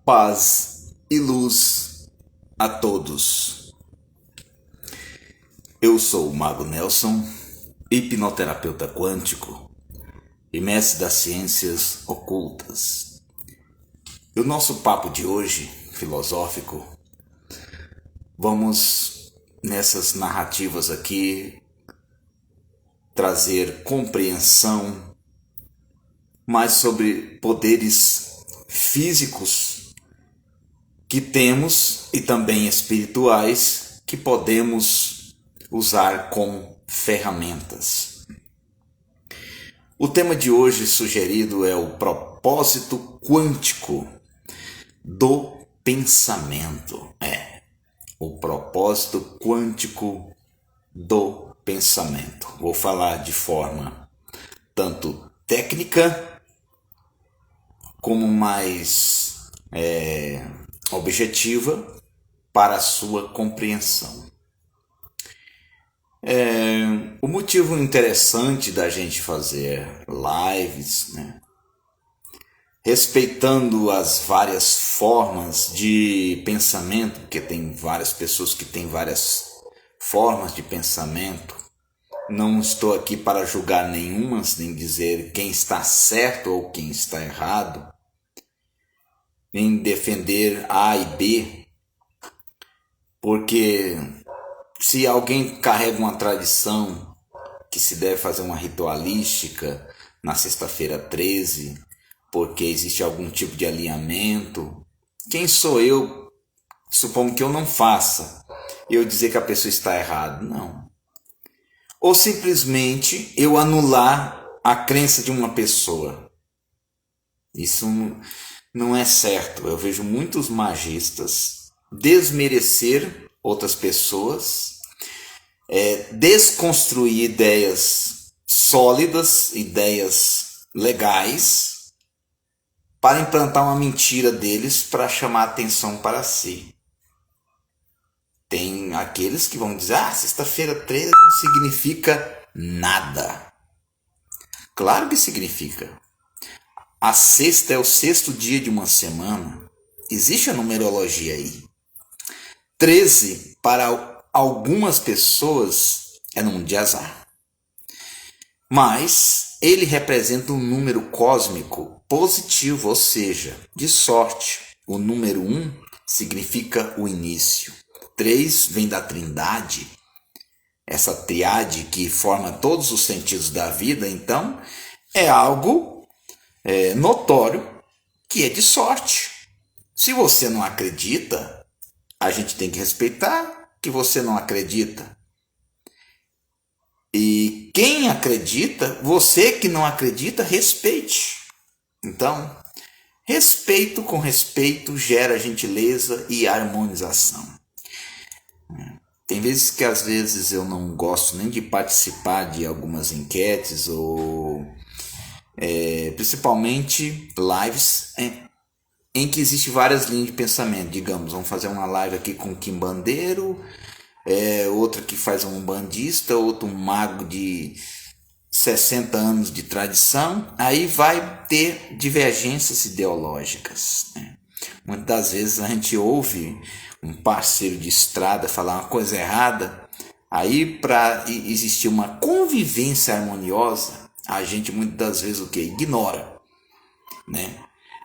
Paz e luz a todos. Eu sou o Mago Nelson, hipnoterapeuta quântico e mestre das ciências ocultas. E o nosso papo de hoje, filosófico, vamos nessas narrativas aqui trazer compreensão mais sobre poderes físicos que temos e também espirituais que podemos usar como ferramentas. O tema de hoje sugerido é o propósito quântico do pensamento. O propósito quântico do pensamento. Vou falar de forma tanto técnica como mais objetiva para a sua compreensão. O motivo interessante da gente fazer lives, respeitando as várias formas de pensamento, porque tem várias pessoas que têm várias formas de pensamento. Não estou aqui para julgar nenhumas, nem dizer quem está certo ou quem está errado, nem defender A e B, porque se alguém carrega uma tradição que se deve fazer uma ritualística na sexta-feira 13, porque existe algum tipo de alinhamento, quem sou eu, supondo que eu não faça, eu dizer que a pessoa está errada? Não. Ou simplesmente eu anular a crença de uma pessoa. Isso não é certo. Eu vejo muitos magistas desmerecer outras pessoas, desconstruir ideias sólidas, ideias legais, para implantar uma mentira deles para chamar atenção para si. Tem aqueles que vão dizer, sexta-feira 13 não significa nada. Claro que significa. A sexta é o sexto dia de uma semana. Existe a numerologia aí. 13 para algumas pessoas é número de azar. Mas ele representa um número cósmico positivo, ou seja, de sorte. O número 1 significa o início. 3 vem da trindade, essa triade que forma todos os sentidos da vida. Então é algo notório que é de sorte. Se você não acredita, a gente tem que respeitar que você não acredita. E quem acredita, você que não acredita, respeite. Então, respeito com respeito gera gentileza e harmonização. Tem vezes que às vezes eu não gosto nem de participar de algumas enquetes ou principalmente lives em que existe várias linhas de pensamento. Digamos, vamos fazer uma live aqui com um quimbandeiro, outra que faz um umbandista, outro um mago de 60 anos de tradição. Aí vai ter divergências ideológicas. Muitas das vezes a gente ouve um parceiro de estrada falar uma coisa errada, aí para existir uma convivência harmoniosa, a gente muitas das vezes o que? Ignora,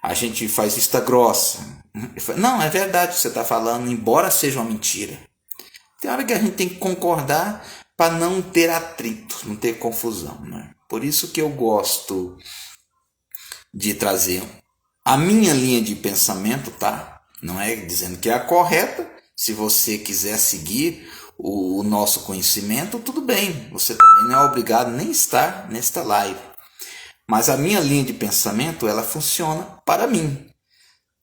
A gente faz vista grossa. Não, é verdade o que você está falando, embora seja uma mentira. Tem hora que a gente tem que concordar para não ter atrito, não ter confusão. Por isso que eu gosto de trazer a minha linha de pensamento, tá? Não é dizendo que é a correta. Se você quiser seguir o nosso conhecimento, tudo bem. Você também não é obrigado nem estar nesta live. Mas a minha linha de pensamento, ela funciona para mim.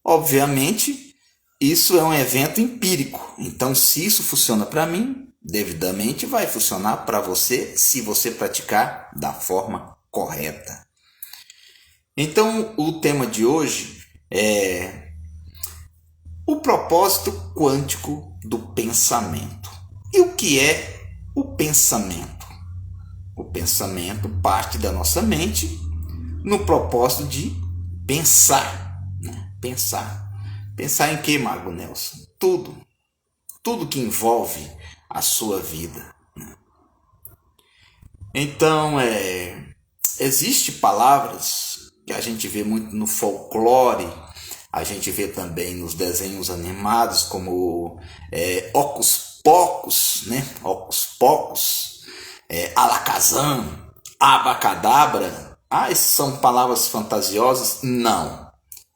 Obviamente, isso é um evento empírico. Então, se isso funciona para mim, devidamente vai funcionar para você, se você praticar da forma correta. Então, o tema de hoje é o propósito quântico do pensamento. E o que é o pensamento? O pensamento parte da nossa mente no propósito de pensar. Pensar. Pensar em quê, Mago Nelson? Tudo. Tudo que envolve a sua vida. Então, existe palavras que a gente vê muito no folclore, a gente vê também nos desenhos animados, como Ocus Pocus, né? Ocus Pocus, Alakazam, Abacadabra. Ah, essas são palavras fantasiosas? Não.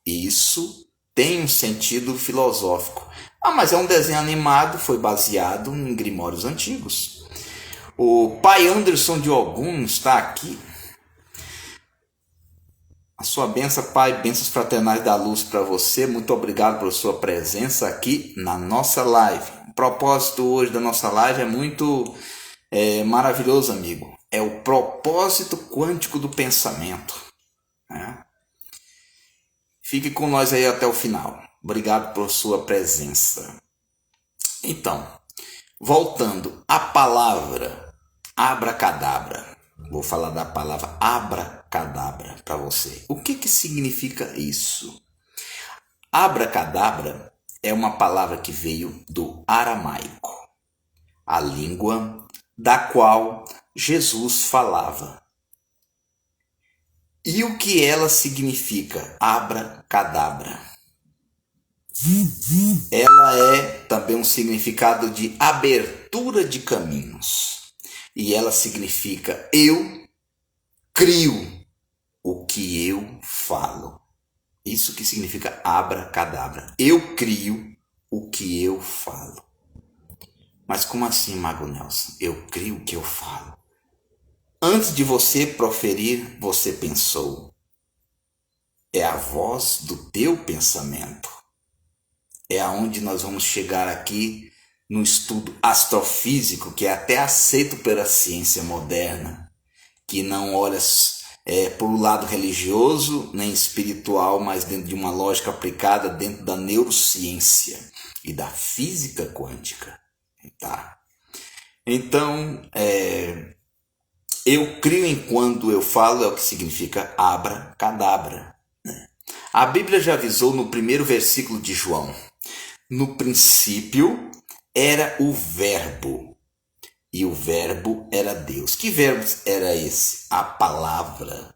Isso tem um sentido filosófico. Ah, mas é um desenho animado, foi baseado em grimórios antigos. O pai Anderson de Ogum está aqui. A sua benção, pai, bênçãos fraternais da luz para você. Muito obrigado por sua presença aqui na nossa live. O propósito hoje da nossa live é muito maravilhoso, amigo. É o propósito quântico do pensamento. Né? Fique com nós aí até o final. Obrigado por sua presença. Então, voltando à palavra abracadabra. Vou falar da palavra abracadabra para você. O que significa isso? Abracadabra é uma palavra que veio do aramaico, a língua da qual Jesus falava. E o que ela significa? Abracadabra. Ela é também um significado de abertura de caminhos. E ela significa eu crio o que eu falo. Isso que significa abracadabra. Eu crio o que eu falo. Mas como assim, Mago Nelson? Eu crio o que eu falo. Antes de você proferir, você pensou. É a voz do teu pensamento. É aonde nós vamos chegar aqui no estudo astrofísico, que é até aceito pela ciência moderna, que não olha por um lado religioso nem espiritual, mas dentro de uma lógica aplicada dentro da neurociência e da física quântica. Tá? Então, eu crio enquanto eu falo é o que significa abracadabra. Né? A Bíblia já avisou no primeiro versículo de João. No princípio era o verbo, e o verbo era Deus. Que verbo era esse? A palavra.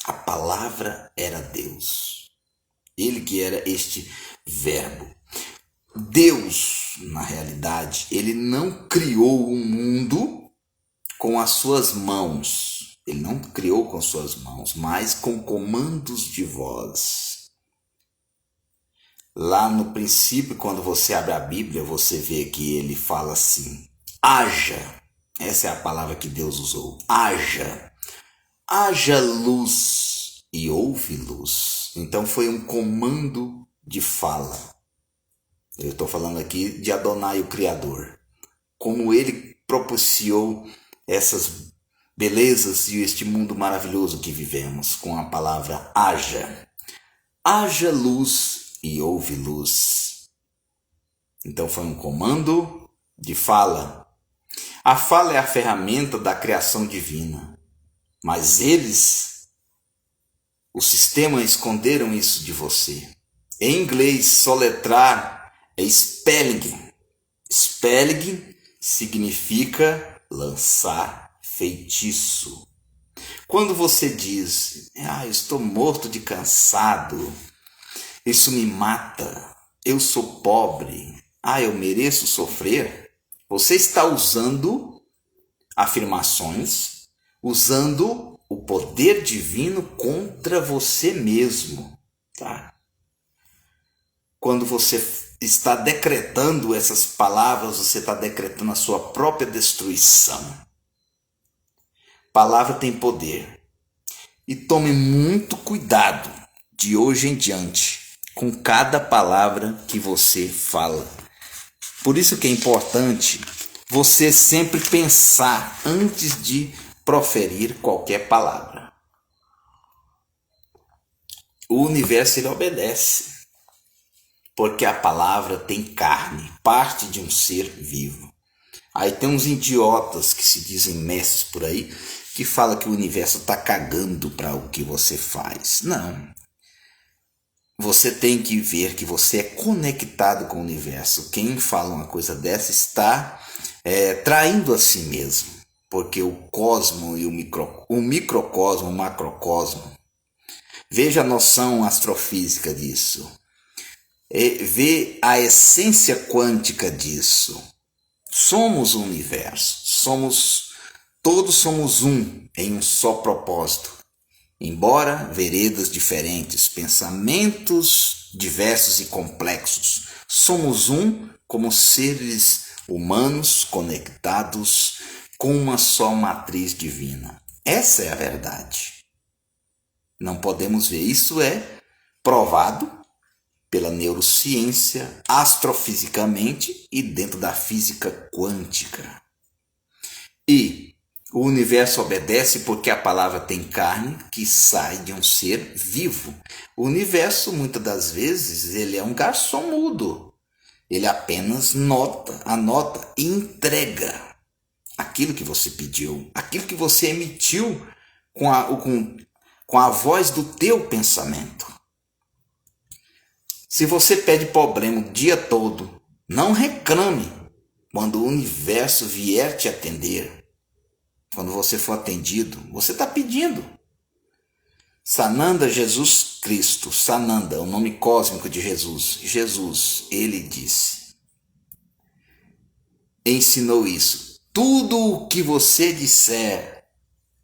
A palavra era Deus. Ele que era este verbo. Deus, na realidade, ele não criou o mundo com as suas mãos. Ele não criou com as suas mãos, mas com comandos de voz. Lá no princípio, quando você abre a Bíblia, você vê que ele fala assim, haja. Essa é a palavra que Deus usou. Haja. Haja luz e houve luz. Então foi um comando de fala. Eu estou falando aqui de Adonai, o Criador. Como ele propiciou essas belezas e este mundo maravilhoso que vivemos com a palavra haja. Haja luz e houve luz. Então foi um comando de fala. A fala é a ferramenta da criação divina. Mas eles, o sistema, esconderam isso de você. Em inglês, soletrar é spelling. Spelling significa lançar feitiço. Quando você diz, eu estou morto de cansado, isso me mata, eu sou pobre, eu mereço sofrer, você está usando afirmações, usando o poder divino contra você mesmo. Tá? Quando você está decretando essas palavras, você está decretando a sua própria destruição. Palavra tem poder. E tome muito cuidado de hoje em diante com cada palavra que você fala. Por isso que é importante você sempre pensar antes de proferir qualquer palavra. O universo ele obedece, porque a palavra tem carne, parte de um ser vivo. Aí tem uns idiotas que se dizem mestres por aí, que falam que o universo está cagando para o que você faz. Não. você tem que ver que você é conectado com o universo. Quem fala uma coisa dessa está traindo a si mesmo, porque o cosmo e o microcosmo, o macrocosmo, veja a noção astrofísica disso, vê a essência quântica disso. Somos o universo, todos somos um em um só propósito. Embora veredas diferentes, pensamentos diversos e complexos, somos um como seres humanos conectados com uma só matriz divina. Essa é a verdade. Não podemos ver. Isso é provado pela neurociência, astrofisicamente e dentro da física quântica. E o universo obedece porque a palavra tem carne que sai de um ser vivo. O universo, muitas das vezes, ele é um garçom mudo. Ele apenas anota e entrega aquilo que você pediu, aquilo que você emitiu com a voz do teu pensamento. Se você pede problema o dia todo, não reclame quando o universo vier te atender. Quando você for atendido, você está pedindo. Sananda Jesus Cristo, Sananda, o nome cósmico de Jesus. Jesus, ele disse, ensinou isso. Tudo o que você disser,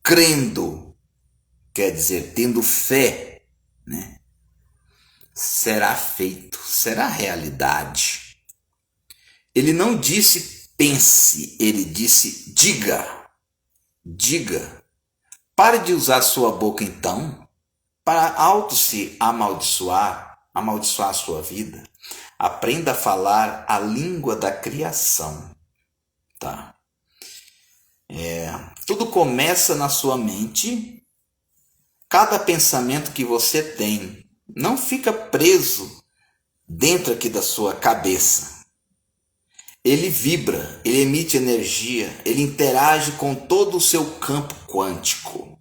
crendo, quer dizer, tendo fé, né, será feito, será realidade. Ele não disse pense, ele disse diga. Diga. Pare de usar sua boca então para se amaldiçoar a sua vida. Aprenda a falar a língua da criação, tá? Tudo começa na sua mente. Cada pensamento que você tem não fica preso dentro aqui da sua cabeça. Ele vibra, ele emite energia, ele interage com todo o seu campo quântico.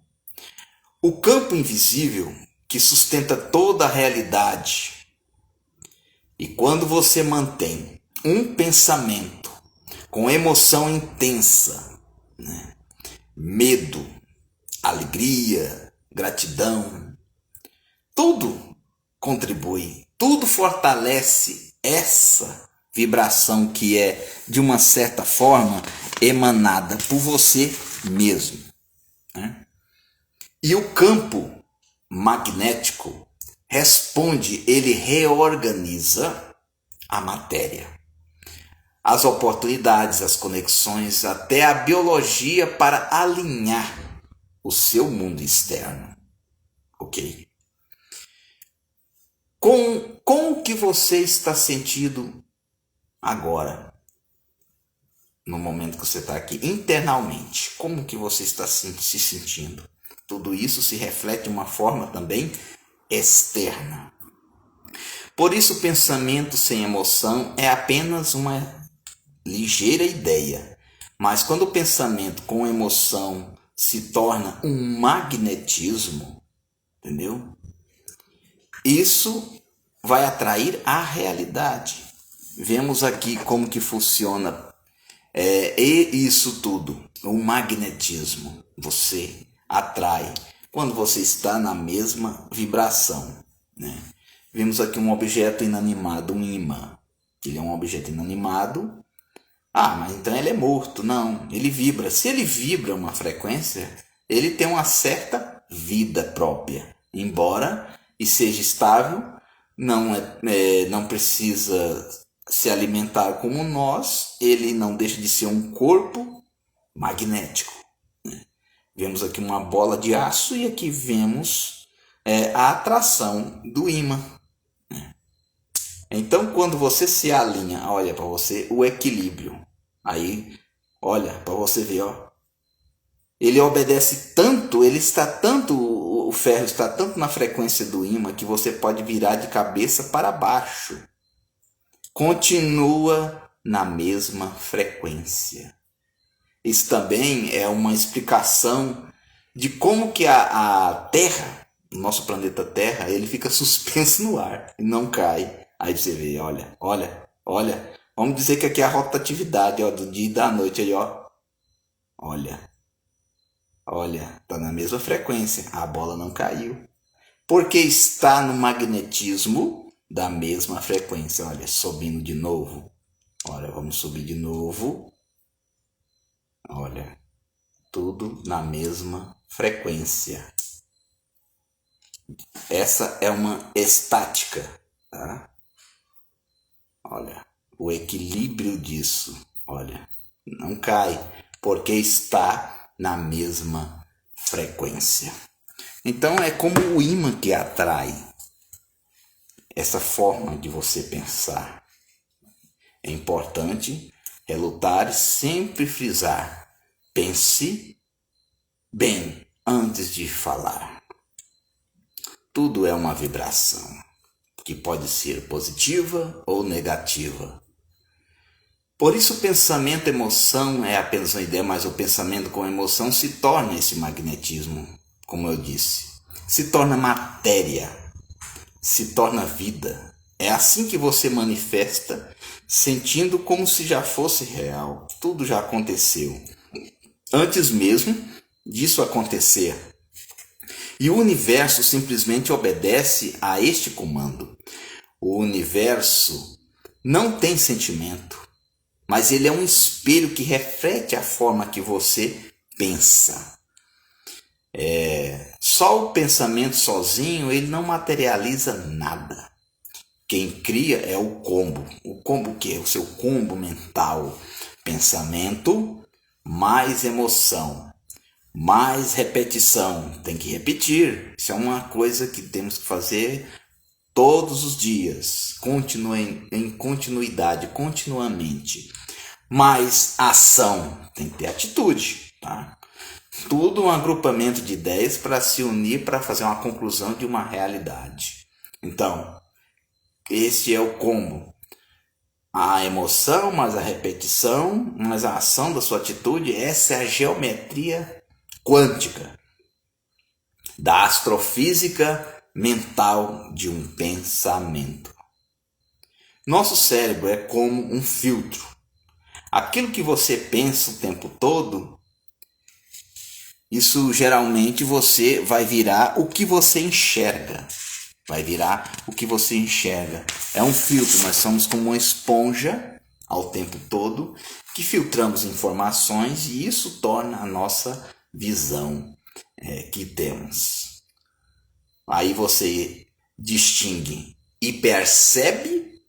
O campo invisível que sustenta toda a realidade. E quando você mantém um pensamento com emoção intensa, né, medo, alegria, gratidão, tudo contribui, tudo fortalece essa vibração que é, de uma certa forma, emanada por você mesmo, né? E o campo magnético responde, ele reorganiza a matéria, as oportunidades, as conexões, até a biologia para alinhar o seu mundo externo, ok? Com o que você está sentindo agora, no momento que você está aqui, internamente, como que você está se sentindo? Tudo isso se reflete de uma forma também externa. Por isso, o pensamento sem emoção é apenas uma ligeira ideia. Mas quando o pensamento com emoção se torna um magnetismo, entendeu? Isso vai atrair a realidade. Vemos aqui como que funciona e isso tudo, o magnetismo. Você atrai quando você está na mesma vibração, né? Vemos aqui um objeto inanimado, um imã. Ele é um objeto inanimado. Mas então ele é morto. Não, ele vibra. Se ele vibra uma frequência, ele tem uma certa vida própria. Embora e seja estável, não precisa se alimentar como nós, ele não deixa de ser um corpo magnético, né? Vemos aqui uma bola de aço e aqui vemos a atração do ímã, né? Então, quando você se alinha, olha para você o equilíbrio, aí olha para você ver, ó, ele obedece tanto, o ferro está tanto na frequência do ímã que você pode virar de cabeça para baixo. Continua na mesma frequência. Isso também é uma explicação de como que a Terra, o nosso planeta Terra, ele fica suspenso no ar e não cai. Aí você vê, olha, olha, olha. Vamos dizer que aqui é a rotatividade, ó, do dia e da noite aí, ó. Olha, olha, tá na mesma frequência. A bola não caiu. Porque está no magnetismo da mesma frequência. Olha, subindo de novo. Olha, vamos subir de novo. Olha, tudo na mesma frequência. Essa é uma estática, tá? Olha, o equilíbrio disso, olha, não cai, porque está na mesma frequência. Então é como o ímã que atrai essa forma de você pensar. É importante relutar e sempre frisar: pense bem antes de falar. Tudo é uma vibração, que pode ser positiva ou negativa. Por isso o pensamento, emoção é apenas uma ideia, mas o pensamento com emoção se torna esse magnetismo, como eu disse. Se torna matéria, se torna vida. É assim que você manifesta, sentindo como se já fosse real. Tudo já aconteceu. Antes mesmo disso acontecer. E o universo simplesmente obedece a este comando. O universo não tem sentimento, mas ele é um espelho que reflete a forma que você pensa. Só o pensamento sozinho, ele não materializa nada. Quem cria é o combo. O combo que é o seu combo mental. Pensamento mais emoção. Mais repetição, tem que repetir. Isso é uma coisa que temos que fazer todos os dias, em continuidade, continuamente. Mais ação, tem que ter atitude, tá? Tudo um agrupamento de ideias para se unir para fazer uma conclusão de uma realidade. Então, esse é o combo. A emoção, mais a repetição, mais a ação da sua atitude, essa é a geometria quântica da astrofísica mental de um pensamento. Nosso cérebro é como um filtro. Aquilo que você pensa o tempo todo, isso geralmente você vai virar o que você enxerga. Vai virar o que você enxerga. É um filtro, nós somos como uma esponja ao tempo todo que filtramos informações e isso torna a nossa visão que temos. Aí você distingue e percebe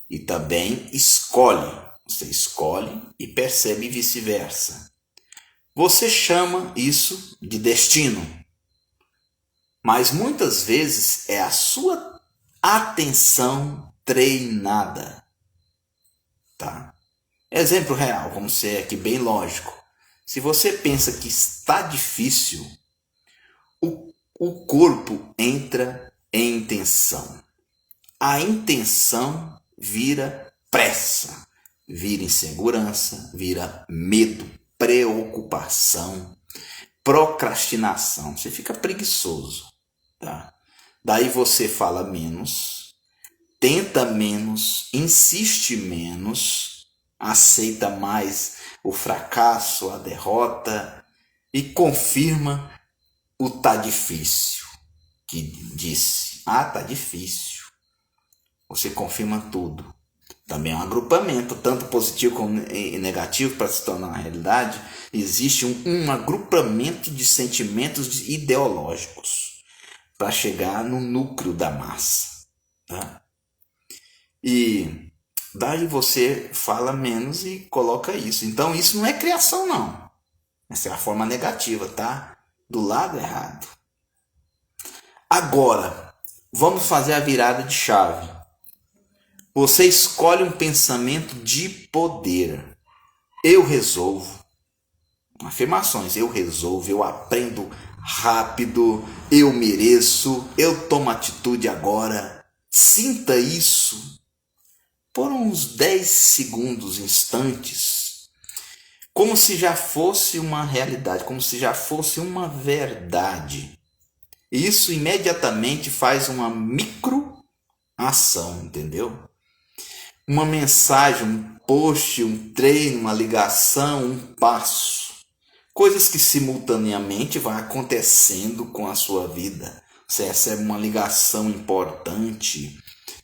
e também escolhe. Você escolhe e percebe e vice-versa. Você chama isso de destino. Mas muitas vezes é a sua atenção treinada. Tá? Exemplo real, vamos ser aqui bem lógico. Se você pensa que está difícil, o corpo entra em tensão. A intenção vira pressa, vira insegurança, vira medo, preocupação, procrastinação. Você fica preguiçoso. Tá? Daí você fala menos, tenta menos, insiste menos, aceita mais o fracasso, a derrota e confirma o tá difícil, que disse, tá difícil. Você confirma tudo. Também é um agrupamento, tanto positivo como negativo, para se tornar uma realidade. Existe um agrupamento de sentimentos ideológicos para chegar no núcleo da massa. Tá? E daí você fala menos e coloca isso. Então isso não é criação, não. Essa é a forma negativa, tá? Do lado errado. Agora, vamos fazer a virada de chave. Você escolhe um pensamento de poder. Eu resolvo. Afirmações. Eu resolvo, eu aprendo rápido, eu mereço, eu tomo atitude agora. Sinta isso por uns 10 segundos, instantes, como se já fosse uma realidade, como se já fosse uma verdade. Isso imediatamente faz uma microação, entendeu? Uma mensagem, um post, um treino, uma ligação, um passo. Coisas que simultaneamente vão acontecendo com a sua vida. Você recebe uma ligação importante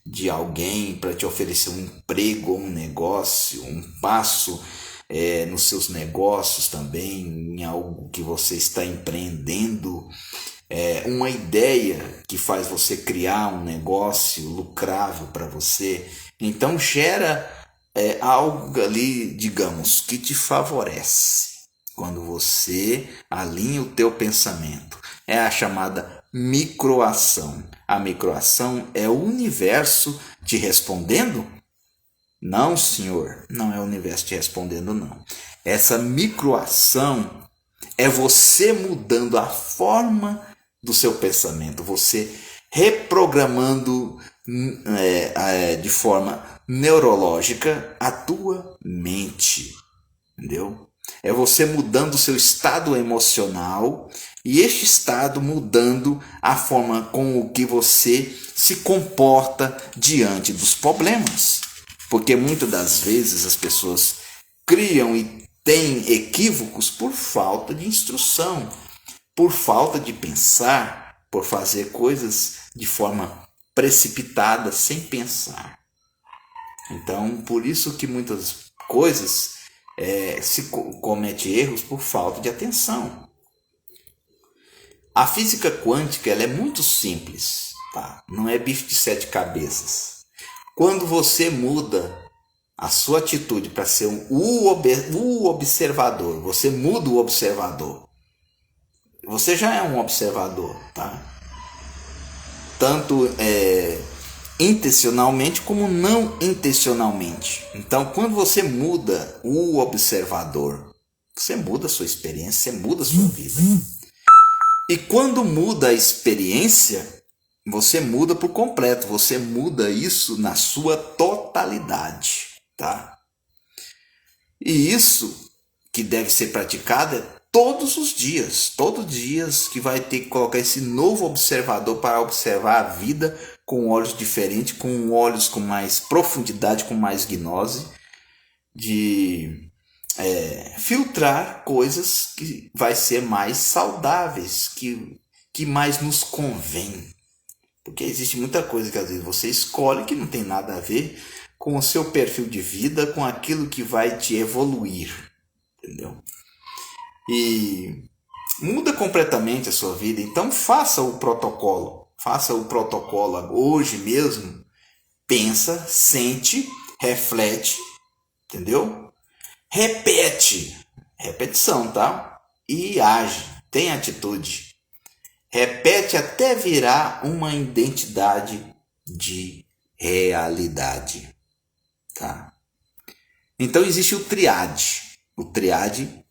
de alguém para te oferecer um emprego ou um negócio, um passo nos seus negócios também, em algo que você está empreendendo, uma ideia que faz você criar um negócio lucrável para você. Então gera algo ali, digamos, que te favorece. Quando você alinha o teu pensamento, é a chamada microação. A microação é o universo te respondendo? Não, senhor, não é o universo te respondendo, não. Essa microação é você mudando a forma do seu pensamento, você reprogramando de forma neurológica a tua mente, entendeu? É você mudando o seu estado emocional e este estado mudando a forma com o que você se comporta diante dos problemas. Porque muitas das vezes as pessoas criam e têm equívocos por falta de instrução, por falta de pensar, por fazer coisas de forma precipitada, sem pensar. Então, por isso que muitas coisas se comete erros por falta de atenção. A física quântica ela é muito simples, tá? Não é bicho de 7 cabeças. Quando você muda a sua atitude para ser o observador, você muda o observador. Você já é um observador, tá? Tanto intencionalmente como não intencionalmente. Então, quando você muda o observador, você muda a sua experiência, você muda a sua vida. E quando muda a experiência, você muda por completo, você muda isso na sua totalidade, tá? E isso que deve ser praticado é todos os dias que vai ter que colocar esse novo observador para observar a vida com olhos diferentes, com olhos com mais profundidade, com mais gnose, de filtrar coisas que vai ser mais saudáveis, que mais nos convém. Porque existe muita coisa que às vezes você escolhe que não tem nada a ver com o seu perfil de vida, com aquilo que vai te evoluir, entendeu? E muda completamente a sua vida. Então faça o protocolo hoje mesmo. Pensa, sente, reflete, entendeu? Repetição, tá? E age, tem atitude. Repete até virar uma identidade de realidade, tá? Então existe o triade. O triade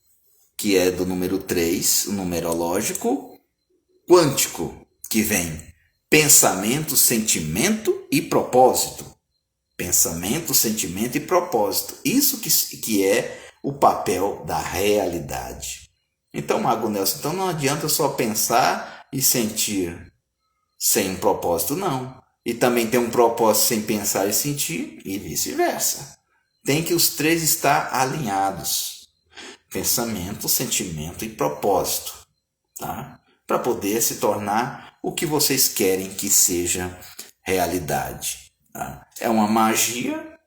que é do número 3, o numerológico, quântico, que vem pensamento, sentimento e propósito. Pensamento, sentimento e propósito. Isso que é o papel da realidade. Então, Mago Nelson, então não adianta só pensar e sentir sem propósito, não. E também tem um propósito sem pensar e sentir, e vice-versa. Tem que os três estar alinhados. Pensamento, sentimento e propósito, tá? Para poder se tornar o que vocês querem que seja realidade, tá? É uma magia,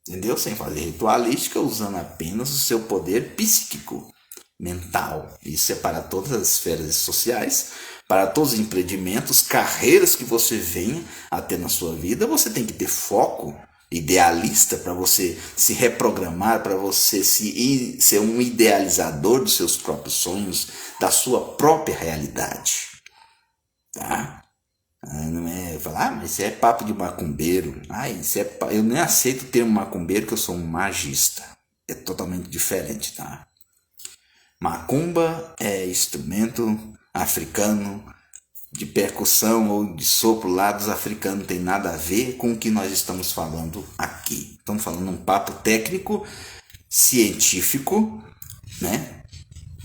entendeu? Sem fazer ritualística, usando apenas o seu poder psíquico, mental. Isso é para todas as esferas sociais, para todos os empreendimentos, carreiras que você venha a ter na sua vida. Você tem que ter foco idealista para você se reprogramar, para você ser um idealizador dos seus próprios sonhos, da sua própria realidade, tá? Não é falar, mas isso é papo de macumbeiro. Eu nem aceito o termo macumbeiro, que eu sou um magista. É totalmente diferente, tá? Macumba é instrumento africano de percussão ou de sopro lá dos africanos, não tem nada a ver com o que nós estamos falando aqui. Estamos falando um papo técnico, científico, né?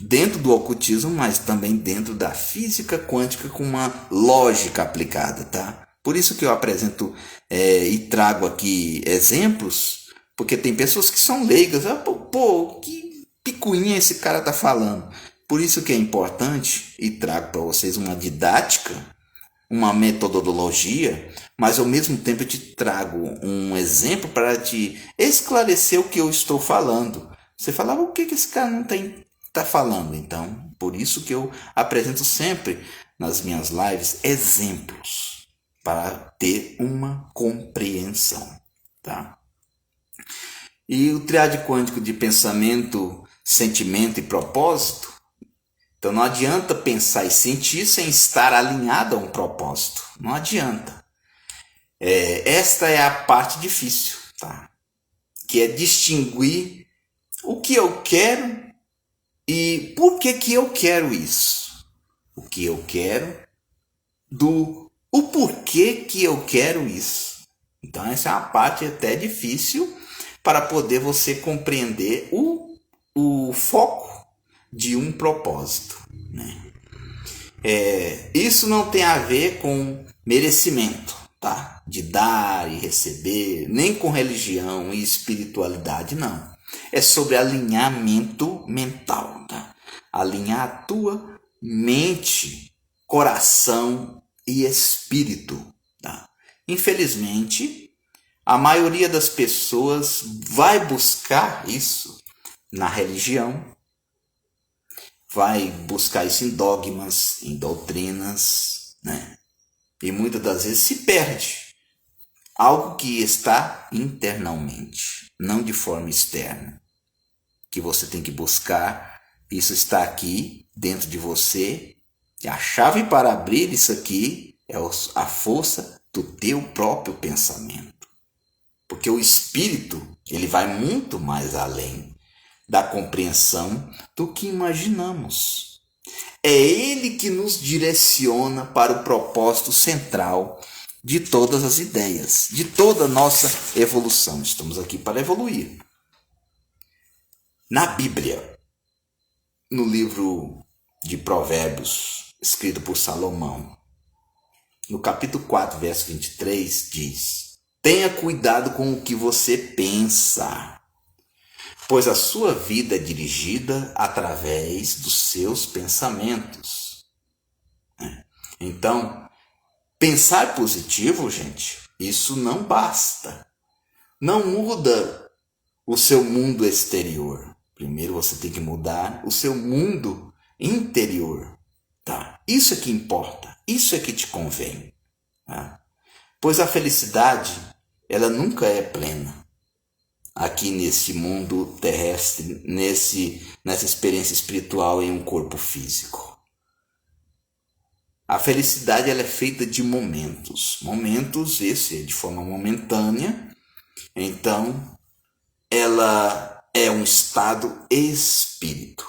dentro do ocultismo, mas também dentro da física quântica com uma lógica aplicada, tá? Por isso que eu apresento e trago aqui exemplos, porque tem pessoas que são leigas. Pô, que picuinha esse cara tá falando. Por isso que é importante, e trago para vocês uma didática, uma metodologia, mas ao mesmo tempo eu te trago um exemplo para te esclarecer o que eu estou falando. Você falava, o que esse cara não tá falando? Então, por isso que eu apresento sempre nas minhas lives exemplos para ter uma compreensão, tá? E o triade quântico de pensamento, sentimento e propósito. Então não adianta pensar e sentir sem estar alinhado a um propósito. Não adianta. Esta é a parte difícil, tá? Que é distinguir o que eu quero e por que eu quero isso. O que eu quero do o porquê que eu quero isso. Então essa é uma parte até difícil para poder você compreender o foco de um propósito, né? Isso não tem a ver com merecimento, tá? De dar e receber, nem com religião e espiritualidade, não. É sobre alinhamento mental, tá? Alinhar a tua mente, coração e espírito, tá? Infelizmente, a maioria das pessoas vai buscar isso na religião, vai buscar isso em dogmas, em doutrinas, né? E muitas das vezes se perde. Algo que está internamente, não de forma externa. Que você tem que buscar, isso está aqui dentro de você. E a chave para abrir isso aqui é a força do teu próprio pensamento. Porque o espírito, ele vai muito mais além da compreensão do que imaginamos. É ele que nos direciona para o propósito central de todas as ideias, de toda a nossa evolução. Estamos aqui para evoluir. Na Bíblia, no livro de Provérbios, escrito por Salomão, no capítulo 4, verso 23, diz: tenha cuidado com o que você pensa, pois a sua vida é dirigida através dos seus pensamentos. Então, pensar positivo, gente, isso não basta. Não muda o seu mundo exterior. Primeiro você tem que mudar o seu mundo interior. Tá? Isso é que importa. Isso é que te convém. Tá? Pois a felicidade, ela nunca é plena. Aqui nesse mundo terrestre, nessa experiência espiritual em um corpo físico. A felicidade ela é feita de momentos. Momentos, esse é de forma momentânea. Então, ela é um estado espírito.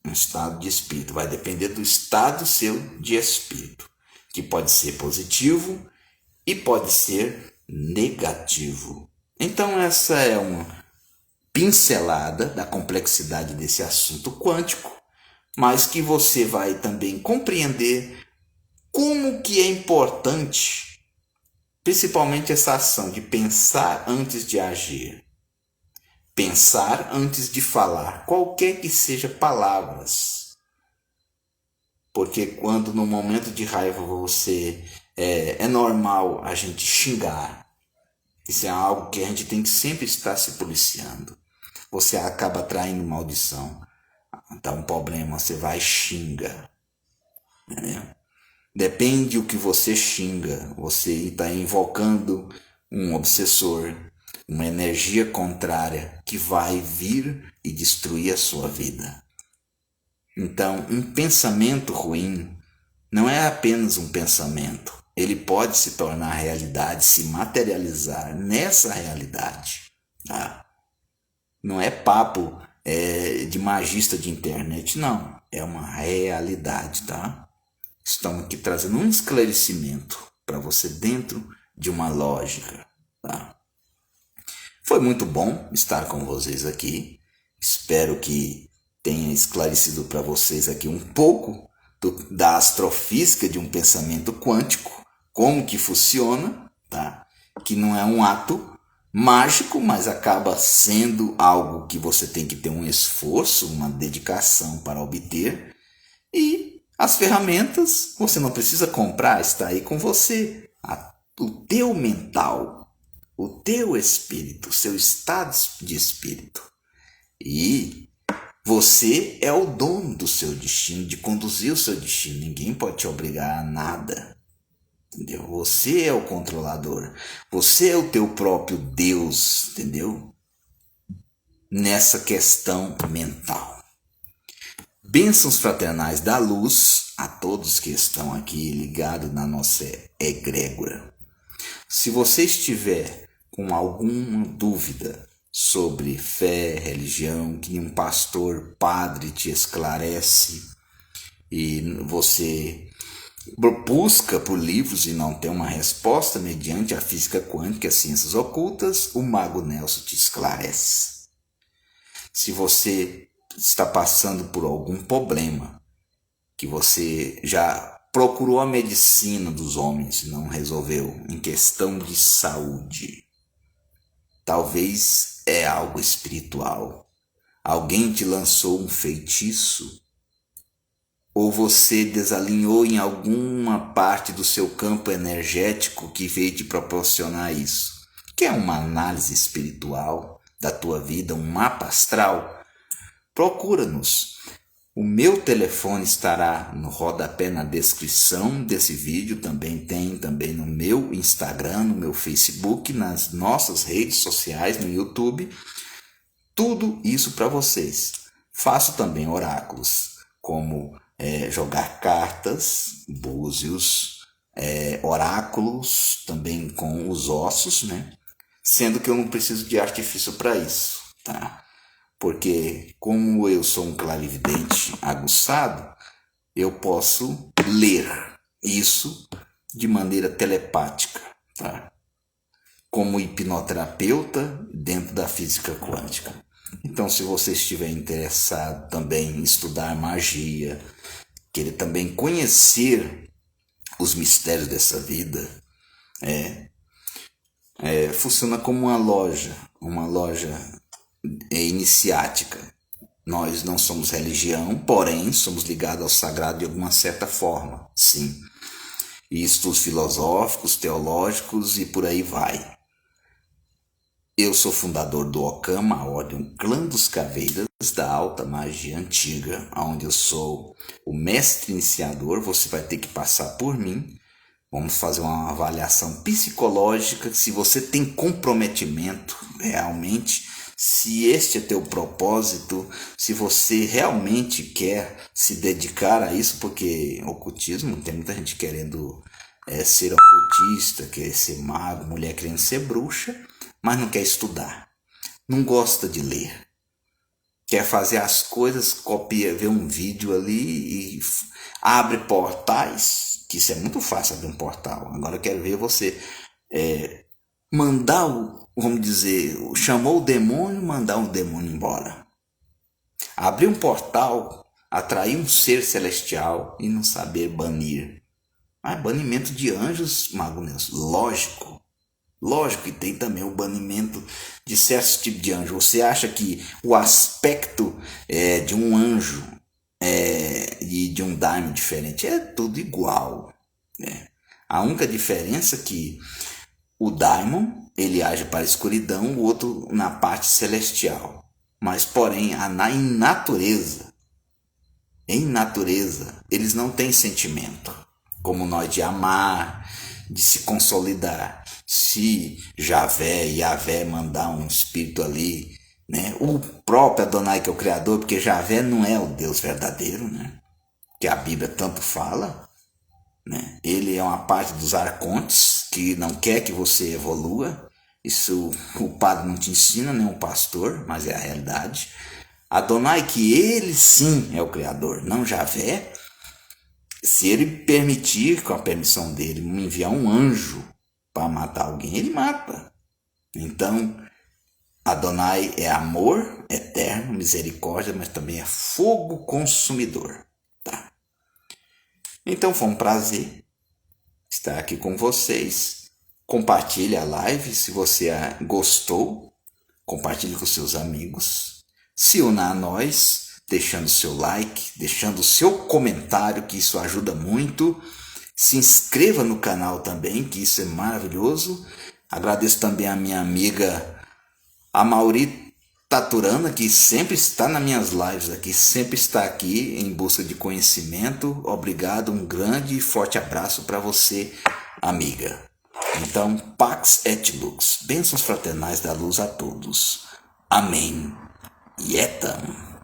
Um estado de espírito. Vai depender do estado seu de espírito. Que pode ser positivo e pode ser negativo. Então essa é uma pincelada da complexidade desse assunto quântico, mas que você vai também compreender como que é importante, principalmente essa ação de pensar antes de agir. Pensar antes de falar, qualquer que seja palavras. Porque quando no momento de raiva você é normal a gente xingar. Isso é algo que a gente tem que sempre estar se policiando. Você acaba atraindo maldição. Dá um problema, você vai e xinga. Entendeu? Depende do que você xinga. Você está invocando um obsessor, uma energia contrária que vai vir e destruir a sua vida. Então, um pensamento ruim não é apenas um pensamento. Ele pode se tornar realidade, se materializar nessa realidade. Tá? Não é papo de magista de internet, não. É uma realidade, tá? Estamos aqui trazendo um esclarecimento para você dentro de uma lógica, tá? Foi muito bom estar com vocês aqui. Espero que tenha esclarecido para vocês aqui um pouco da astrofísica de um pensamento quântico, como que funciona, tá? Que não é um ato mágico, mas acaba sendo algo que você tem que ter um esforço, uma dedicação para obter. E as ferramentas você não precisa comprar, está aí com você. O teu mental, o teu espírito, o seu estado de espírito. E você é o dono do seu destino, de conduzir o seu destino. Ninguém pode te obrigar a nada. Entendeu? Você é o controlador. Você é o teu próprio Deus, entendeu? Nessa questão mental. Bênçãos fraternais da luz a todos que estão aqui ligados na nossa egrégora. Se você estiver com alguma dúvida sobre fé, religião, que um pastor, padre te esclarece e você busca por livros e não tem uma resposta mediante a física quântica e as ciências ocultas, o Mago Nelson te esclarece. Se você está passando por algum problema, que você já procurou a medicina dos homens e não resolveu, em questão de saúde, talvez é algo espiritual. Alguém te lançou um feitiço, ou você desalinhou em alguma parte do seu campo energético que veio te proporcionar isso. Quer uma análise espiritual da tua vida, um mapa astral? Procura-nos. O meu telefone estará no rodapé na descrição desse vídeo, também no meu Instagram, no meu Facebook, nas nossas redes sociais, no YouTube. Tudo isso para vocês. Faço também oráculos, como jogar cartas, búzios, oráculos também com os ossos, né? Sendo que eu não preciso de artifício para isso, tá? Porque como eu sou um clarividente aguçado, eu posso ler isso de maneira telepática, tá? Como hipnoterapeuta dentro da física quântica. Então, se você estiver interessado também em estudar magia, querer também conhecer os mistérios dessa vida, funciona como uma loja iniciática. Nós não somos religião, porém somos ligados ao sagrado de alguma certa forma, sim. E estudos filosóficos, teológicos e por aí vai. Eu sou fundador do Okama, a Ordem Clã dos Caveiras, da Alta Magia Antiga, onde eu sou o mestre iniciador. Você vai ter que passar por mim. Vamos fazer uma avaliação psicológica, se você tem comprometimento realmente, se este é teu propósito, se você realmente quer se dedicar a isso, porque ocultismo, tem muita gente querendo ser ocultista, querer ser mago, mulher querendo ser bruxa, mas não quer estudar, não gosta de ler, quer fazer as coisas, copia, vê um vídeo ali e abre portais, que isso é muito fácil abrir um portal. Agora eu quero ver você mandar, vamos dizer, chamou o demônio, mandar o demônio embora. Abrir um portal, atrair um ser celestial e não saber banir. Mas banimento de anjos, Mago Nelson, lógico que tem também o banimento de certos tipos de anjo. Você acha que o aspecto de um anjo e de um daimon diferente é tudo igual, né? A única diferença é que o daimon ele age para a escuridão, o outro na parte celestial. Mas porém, em natureza, eles não têm sentimento como nós, de amar, de se consolidar. Se Yahvé mandar um espírito ali, né? O próprio Adonai, que é o Criador, porque Yahvé não é o Deus verdadeiro, né? Que a Bíblia tanto fala, né? Ele é uma parte dos arcontes que não quer que você evolua. Isso o padre não te ensina, nem um pastor, mas é a realidade. Adonai, que ele sim é o Criador, não Yahvé. Se ele permitir, com a permissão dele, me enviar um anjo para matar alguém, ele mata. Então, Adonai é amor eterno, misericórdia, mas também é fogo consumidor. Tá? Então foi um prazer estar aqui com vocês. Compartilhe a live se você gostou. Compartilhe com seus amigos. Se una a nós, deixando seu like, deixando seu comentário, que isso ajuda muito. Se inscreva no canal também, que isso é maravilhoso. Agradeço também a minha amiga Amauri Taturana, que sempre está nas minhas lives aqui, sempre está aqui em busca de conhecimento. Obrigado, um grande e forte abraço para você, amiga. Então, Pax et Lux, bênçãos fraternais da luz a todos. Amém. Yetam.